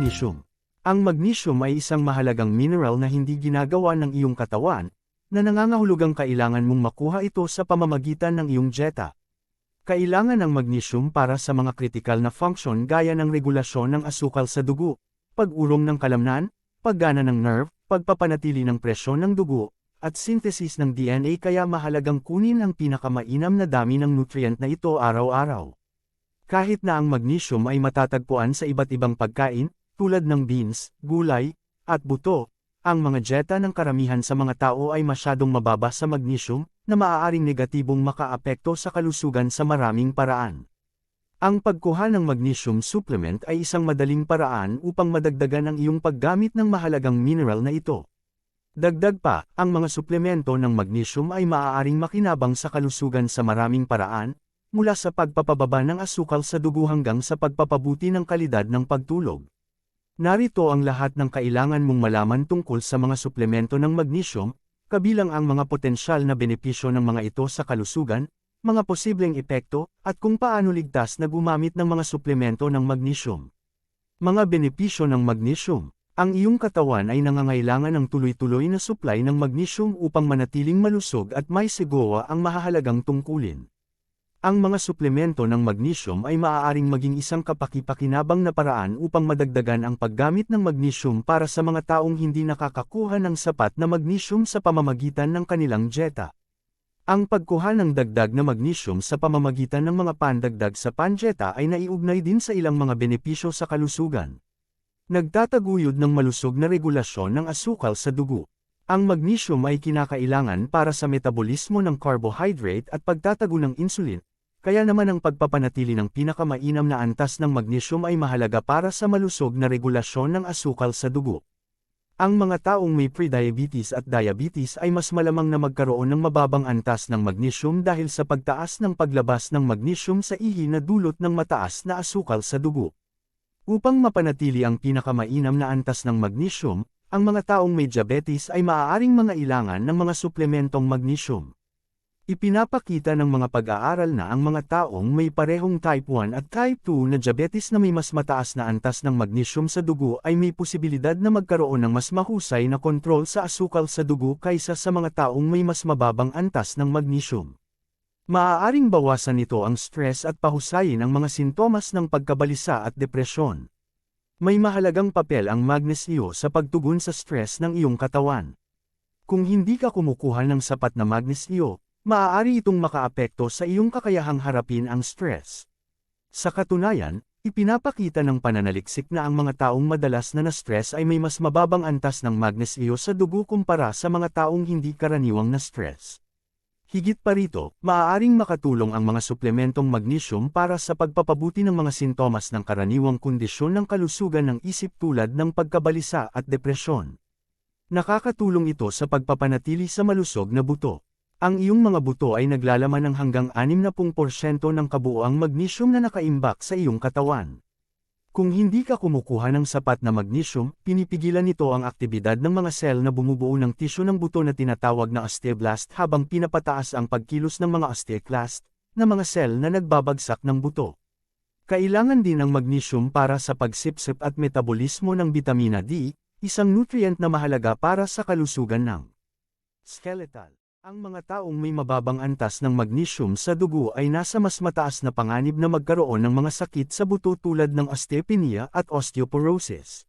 magnesium. Ang magnesium ay isang mahalagang mineral na hindi ginagawa ng iyong katawan, na nangangahulugang kailangan mong makuha ito sa pamamagitan ng iyong dieta. Kailangan ng magnesium para sa mga kritikal na function gaya ng regulasyon ng asukal sa dugo, pag-urong ng kalamnan, paggana ng nerve, pagpapanatili ng presyon ng dugo, at synthesis ng DNA kaya mahalagang kunin ang pinakamainam na dami ng nutrient na ito araw-araw. Kahit na ang magnesium ay matatagpuan sa iba't ibang pagkain, tulad ng beans, gulay, at buto, ang mga dieta ng karamihan sa mga tao ay masyadong mababa sa magnesium, na maaaring negatibong makaapekto sa kalusugan sa maraming paraan. Ang pagkuha ng magnesium supplement ay isang madaling paraan upang madagdagan ang iyong paggamit ng mahalagang mineral na ito. Dagdag pa, ang mga suplemento ng magnesium ay maaaring makinabang sa kalusugan sa maraming paraan, mula sa pagpapababa ng asukal sa dugo hanggang sa pagpapabuti ng kalidad ng pagtulog. Narito ang lahat ng kailangan mong malaman tungkol sa mga suplemento ng magnesium, kabilang ang mga potensyal na benepisyo ng mga ito sa kalusugan, mga posibleng epekto, at kung paano ligtas na gumamit ng mga suplemento ng magnesium. Mga benepisyo ng magnesium. Ang iyong katawan ay nangangailangan ng tuloy-tuloy na supply ng magnesium upang manatiling malusog at may sigawa ang mahahalagang tungkulin. Ang mga suplemento ng magnesium ay maaaring maging isang kapaki-pakinabang na paraan upang madagdagan ang paggamit ng magnesium para sa mga taong hindi nakakakuha ng sapat na magnesium sa pamamagitan ng kanilang dieta. Ang pagkuha ng dagdag na magnesium sa pamamagitan ng mga pandagdag sa pandieta ay naiugnay din sa ilang mga benepisyo sa kalusugan. Nagtataguyod ng malusog na regulasyon ng asukal sa dugo. Ang magnesium ay kinakailangan para sa metabolismo ng carbohydrate at pagtatago ng insulin, kaya naman ang pagpapanatili ng pinakamainam na antas ng magnesium ay mahalaga para sa malusog na regulasyon ng asukal sa dugo. Ang mga taong may prediabetes at diabetes ay mas malamang na magkaroon ng mababang antas ng magnesium dahil sa pagtaas ng paglabas ng magnesium sa ihi na dulot ng mataas na asukal sa dugo. Upang mapanatili ang pinakamainam na antas ng magnesium, ang mga taong may diabetes ay maaaring mangailangan ng mga suplementong magnesium. Ipinapakita ng mga pag-aaral na ang mga taong may parehong type 1 at type 2 na diabetes na may mas mataas na antas ng magnesium sa dugo ay may posibilidad na magkaroon ng mas mahusay na kontrol sa asukal sa dugo kaysa sa mga taong may mas mababang antas ng magnesium. Maaaring bawasan nito ang stress at pahusayin ang mga sintomas ng pagkabalisa at depresyon. May mahalagang papel ang magnesyo sa pagtugon sa stress ng iyong katawan. Kung hindi ka kumukuha ng sapat na magnesyo, maaari itong makaapekto sa iyong kakayahang harapin ang stress. Sa katunayan, ipinapakita ng pananaliksik na ang mga taong madalas na na-stress ay may mas mababang antas ng magnesyo sa dugo kumpara sa mga taong hindi karaniwang na-stress. Higit pa rito, maaaring makatulong ang mga suplementong magnesium para sa pagpapabuti ng mga sintomas ng karaniwang kondisyon ng kalusugan ng isip tulad ng pagkabalisa at depresyon. Nakakatulong ito sa pagpapanatili sa malusog na buto. Ang iyong mga buto ay naglalaman ng hanggang 60% ng kabuoang magnesium na nakaimbak sa iyong katawan. Kung hindi ka kumukuha ng sapat na magnesium, pinipigilan nito ang aktibidad ng mga sel na bumubuo ng tisyo ng buto na tinatawag na osteoblast habang pinapataas ang pagkilos ng mga osteoclast, na mga sel na nagbabagsak ng buto. Kailangan din ng magnesium para sa pagsipsip at metabolismo ng bitamina D, isang nutrient na mahalaga para sa kalusugan ng skeletal. Ang mga taong may mababang antas ng magnesium sa dugo ay nasa mas mataas na panganib na magkaroon ng mga sakit sa buto tulad ng osteopenia at osteoporosis.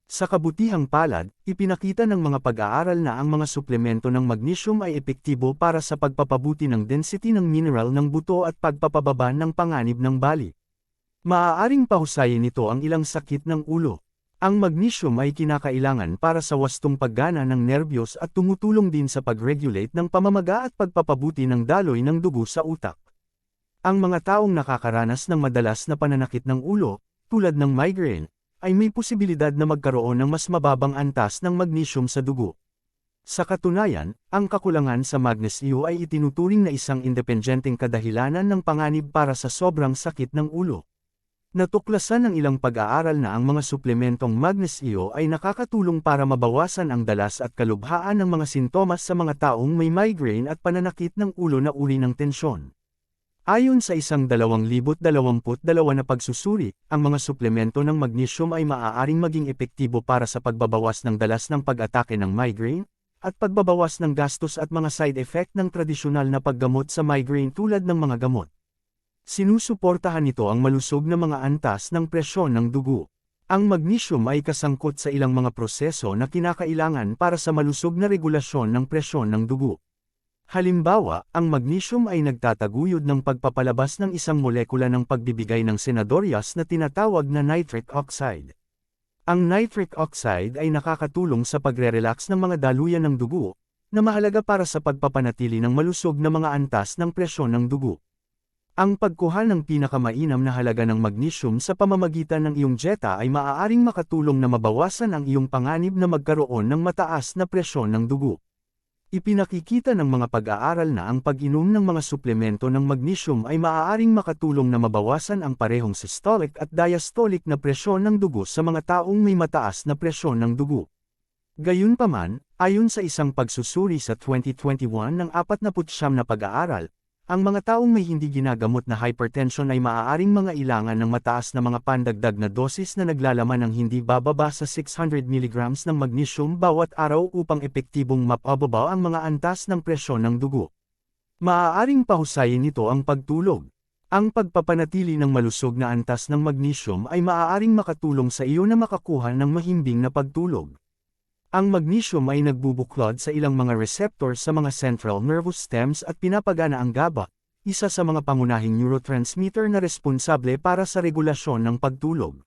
Sa kabutihang palad, ipinakita ng mga pag-aaral na ang mga suplemento ng magnesium ay epektibo para sa pagpapabuti ng density ng mineral ng buto at pagpapababa ng panganib ng bali. Maaaring pahusayin nito ang ilang sakit ng ulo. Ang magnesium ay kinakailangan para sa wastong paggana ng nerbiyos at tumutulong din sa pag-regulate ng pamamaga at pagpapabuti ng daloy ng dugo sa utak. Ang mga taong nakakaranas ng madalas na pananakit ng ulo, tulad ng migraine, ay may posibilidad na magkaroon ng mas mababang antas ng magnesium sa dugo. Sa katunayan, ang kakulangan sa magnesyo ay itinuturing na isang independenteng kadahilanan ng panganib para sa sobrang sakit ng ulo. Natuklasan ng ilang pag-aaral na ang mga suplementong magnesyo ay nakakatulong para mabawasan ang dalas at kalubhaan ng mga sintomas sa mga taong may migraine at pananakit ng ulo na uri ng tensyon. Ayon sa isang 2022 na pagsusuri, ang mga suplemento ng magnesium ay maaaring maging epektibo para sa pagbabawas ng dalas ng pag-atake ng migraine, at pagbabawas ng gastos at mga side effect ng tradisyonal na paggamot sa migraine tulad ng mga gamot. Sinusuportahan nito ang malusog na mga antas ng presyon ng dugo. Ang magnesium ay kasangkot sa ilang mga proseso na kinakailangan para sa malusog na regulasyon ng presyon ng dugo. Halimbawa, ang magnesium ay nagtataguyod ng pagpapalabas ng isang molekula ng pagbibigay ng senadorias na tinatawag na nitric oxide. Ang nitric oxide ay nakakatulong sa pagre-relax ng mga daluyan ng dugo, na mahalaga para sa pagpapanatili ng malusog na mga antas ng presyon ng dugo. Ang pagkuha ng pinakamainam na halaga ng magnesium sa pamamagitan ng iyong dieta ay maaaring makatulong na mabawasan ang iyong panganib na magkaroon ng mataas na presyon ng dugo. Ipinakikita ng mga pag-aaral na ang pag-inom ng mga suplemento ng magnesium ay maaaring makatulong na mabawasan ang parehong systolic at diastolic na presyon ng dugo sa mga taong may mataas na presyon ng dugo. Gayunpaman, ayon sa isang pagsusuri sa 2021 ng 49 na pag-aaral, ang mga taong may hindi ginagamot na hypertension ay maaaring mangailangan ng mataas na mga pandagdag na dosis na naglalaman ng hindi bababa sa 600 mg ng magnesium bawat araw upang epektibong mapababa ang mga antas ng presyon ng dugo. Maaaring pahusayin nito ang pagtulog. Ang pagpapanatili ng malusog na antas ng magnesium ay maaaring makatulong sa iyo na makakuha ng mahimbing na pagtulog. Ang magnesium ay nagbubuklod sa ilang mga receptors sa mga central nervous stems at pinapagana ang GABA, isa sa mga pangunahing neurotransmitter na responsable para sa regulasyon ng pagtulog.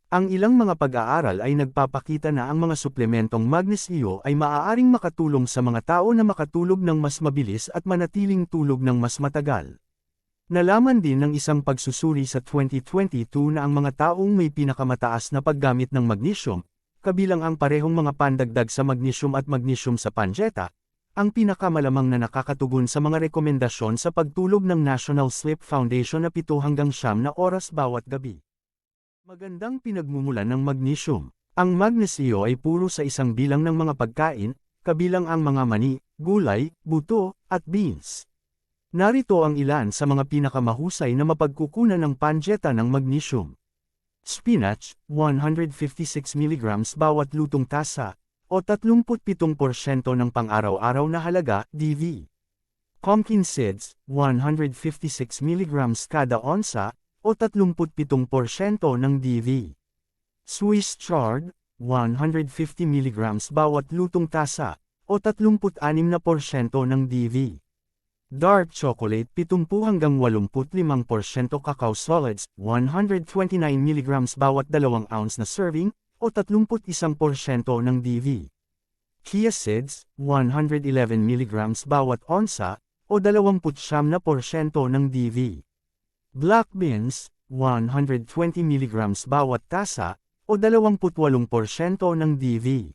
Ang ilang mga pag-aaral ay nagpapakita na ang mga suplementong magnesio ay maaaring makatulong sa mga tao na makatulog ng mas mabilis at manatiling tulog ng mas matagal. Nalaman din ng isang pagsusuri sa 2022 na ang mga taong may pinakamataas na paggamit ng magnesium, kabilang ang parehong mga pandagdag sa magnesium at magnesium sa panjeta, ang pinakamalamang na nakakatugon sa mga rekomendasyon sa pagtulog ng National Sleep Foundation na 7 hanggang 9 na oras bawat gabi. Magandang pinagmumulan ng magnesium. Ang magnesio ay puro sa isang bilang ng mga pagkain, kabilang ang mga mani, gulay, buto, at beans. Narito ang ilan sa mga pinakamahusay na mapagkukunan ng panjeta ng magnesium. Spinach, 156 mg bawat lutong tasa, o 37% ng pang-araw-araw na halaga, DV. Pumpkin seeds, 156 mg kada onsa, o 37% ng DV. Swiss chard, 150 mg bawat lutong tasa, o 36% ng DV. Dark chocolate 70 hanggang 85% cacao solids, 129 mg bawat 2 ounce na serving, o 31% ng DV. Chia seeds, 111 mg bawat onsa, o 29% ng DV. Black beans, 120 mg bawat tasa, o 28% ng DV.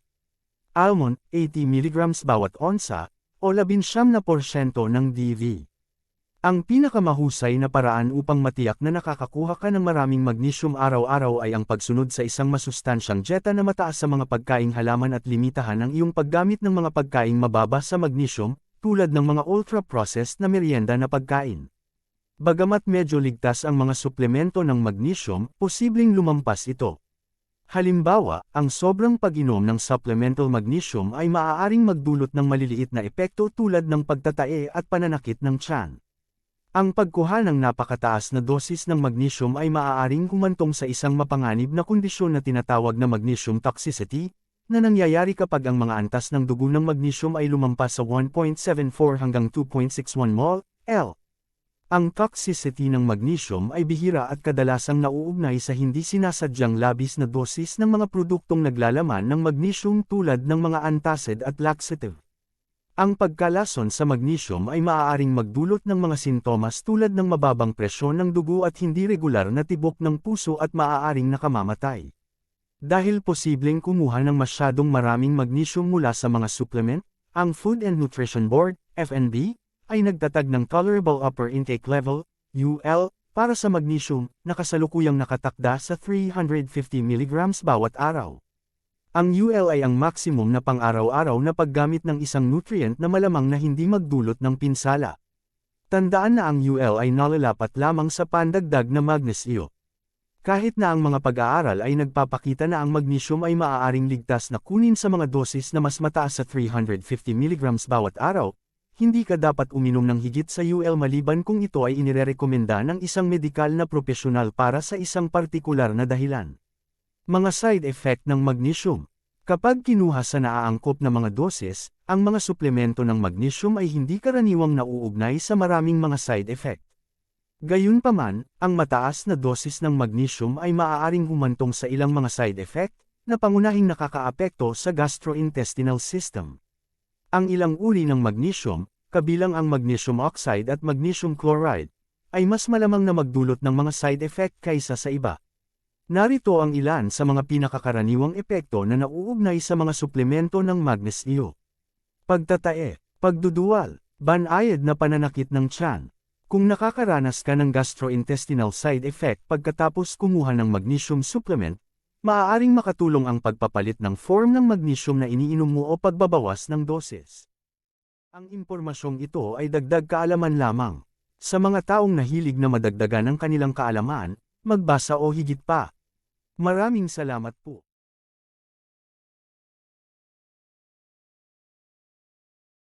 Almond, 80 mg bawat onsa, o 19% ng DV. Ang pinakamahusay na paraan upang matiyak na nakakakuha ka ng maraming magnesium araw-araw ay ang pagsunod sa isang masustansyang dieta na mataas sa mga pagkaing halaman at limitahan ang iyong paggamit ng mga pagkaing mababa sa magnesium, tulad ng mga ultra-processed na merienda na pagkain. Bagamat medyo ligtas ang mga suplemento ng magnesium, posibleng lumampas ito. Halimbawa, ang sobrang pag-inom ng supplemental magnesium ay maaaring magdulot ng maliliit na epekto tulad ng pagtatae at pananakit ng tiyan. Ang pagkuha ng napakataas na dosis ng magnesium ay maaaring humantong sa isang mapanganib na kondisyon na tinatawag na magnesium toxicity, na nangyayari kapag ang mga antas ng dugo ng magnesium ay lumampas sa 1.74 hanggang 2.61 mol/L. Ang toxicity ng magnesium ay bihira at kadalasang nauugnay sa hindi sinasadyang labis na dosis ng mga produktong naglalaman ng magnesium tulad ng mga antacid at laxative. Ang pagkalason sa magnesium ay maaaring magdulot ng mga sintomas tulad ng mababang presyon ng dugo at hindi regular na tibok ng puso at maaaring nakamamatay. Dahil posibleng kumuha ng masyadong maraming magnesium mula sa mga supplement, ang Food and Nutrition Board, FNB, ay nagtatag ng Tolerable Upper Intake Level, UL, para sa magnesium, na kasalukuyang nakatakda sa 350 mg bawat araw. Ang UL ay ang maximum na pang-araw-araw na paggamit ng isang nutrient na malamang na hindi magdulot ng pinsala. Tandaan na ang UL ay nalalapat lamang sa pandagdag na magnesyo. Kahit na ang mga pag-aaral ay nagpapakita na ang magnesium ay maaaring ligtas na kunin sa mga dosis na mas mataas sa 350 mg bawat araw, hindi ka dapat uminom ng higit sa UL maliban kung ito ay inirerekomenda ng isang medikal na propesyonal para sa isang partikular na dahilan. Mga side effect ng magnesium. Kapag kinuha sa naaangkop na mga dosis, ang mga suplemento ng magnesium ay hindi karaniwang nauugnay sa maraming mga side effect. Gayunpaman, ang mataas na dosis ng magnesium ay maaaring humantong sa ilang mga side effect, na pangunahing nakakaapekto sa gastrointestinal system. Ang ilang uri ng magnesium, kabilang ang magnesium oxide at magnesium chloride, ay mas malamang na magdulot ng mga side effect kaysa sa iba. Narito ang ilan sa mga pinakakaraniwang epekto na nauugnay sa mga suplemento ng magnesyo. Pagtatae, pagduduwal, banayad na pananakit ng tiyan. Kung nakakaranas ka ng gastrointestinal side effect pagkatapos kumuha ng magnesium supplement, maaaring makatulong ang pagpapalit ng form ng magnesium na iniinom mo o pagbabawas ng dosis. Ang impormasyong ito ay dagdag kaalaman lamang. Sa mga taong nahilig na madagdagan ang kanilang kaalaman, magbasa o higit pa. Maraming salamat po.